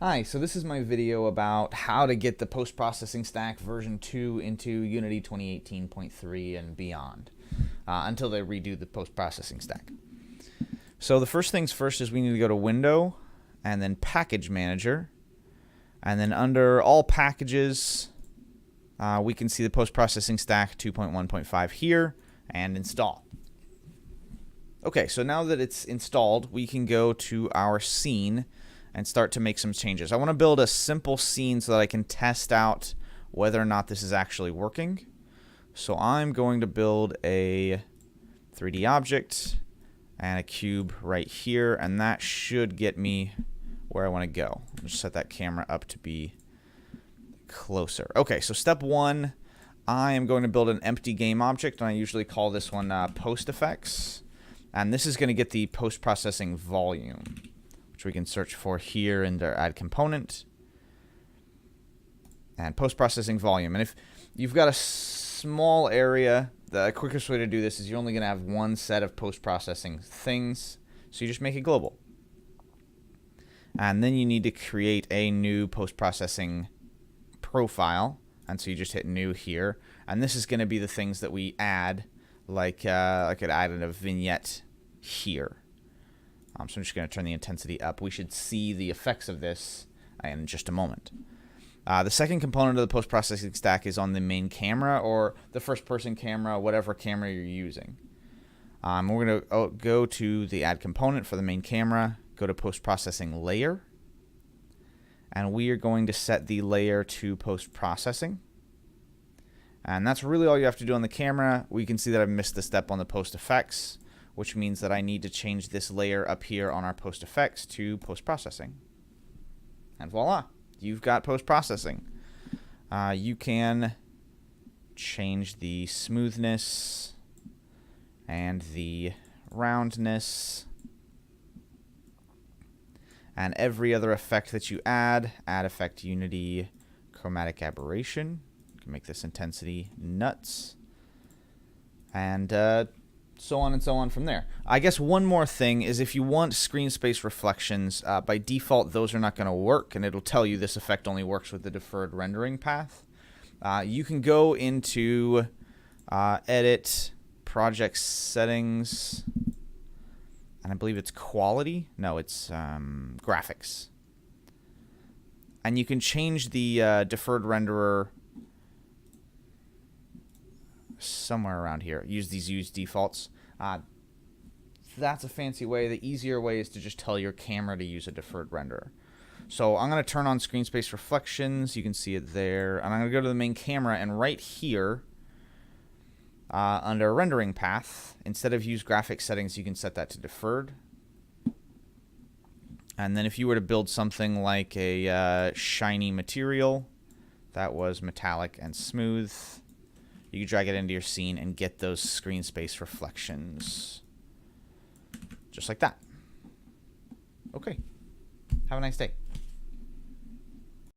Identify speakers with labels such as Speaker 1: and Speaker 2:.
Speaker 1: Hi, so this is my video about how to get the post-processing stack version 2 into Unity 2018.3 and beyond until they redo the post-processing stack. So the first things first is we need to go to Window and then Package Manager, and then under All Packages we can see the post-processing stack 2.1.5 here and install. Okay, so now that it's installed, we can go to our scene and start to make some changes. I want to build a simple scene so that I can test out whether or not this is actually working. So I'm going to build a 3D object and a cube right here, and that should get me where I want to go. I'll just set that camera up to be closer. Okay, so step one, I am going to build an empty game object, and I usually call this one post effects. And this is going to get the post-processing volume, which we can search for here in the add component. And post-processing volume. And if you've got a small area, the quickest way to do this is you're only going to have one set of post-processing things. So you just make it global. And then you need to create a new post-processing profile. And so you just hit new here. And this is going to be the things that we add, like I could add in a vignette here. So I'm just going to turn the intensity up. We should see the effects of this in just a moment. The second component of the post-processing stack is on the main camera or the first-person camera, whatever camera you're using. We're going to go to the add component for the main camera, go to post-processing layer, and we are going to set the layer to post-processing. And that's really all you have to do on the camera. We can see that I've missed the step on the post effects, which means that I need to change this layer up here on our post effects to post-processing. And voila, you've got post-processing. You can change the smoothness and the roundness and every other effect that you add effect Unity chromatic aberration. Can make this intensity nuts, and so on and so on from there. I guess one more thing is if you want screen space reflections, by default those are not going to work, and it'll tell you this effect only works with the deferred rendering path. You can go into edit, project settings, and I believe it's quality. No, it's graphics, and you can change the deferred renderer somewhere around here. Use defaults. That's a fancy way. The easier way is to just tell your camera to use a deferred renderer. So I'm going to turn on screen space reflections. You can see it there. And I'm going to go to the main camera, and right here under rendering path, instead of use graphics settings, you can set that to deferred. And then if you were to build something like a shiny material that was metallic and smooth, you can drag it into your scene and get those screen space reflections. Just like that. Okay. Have a nice day.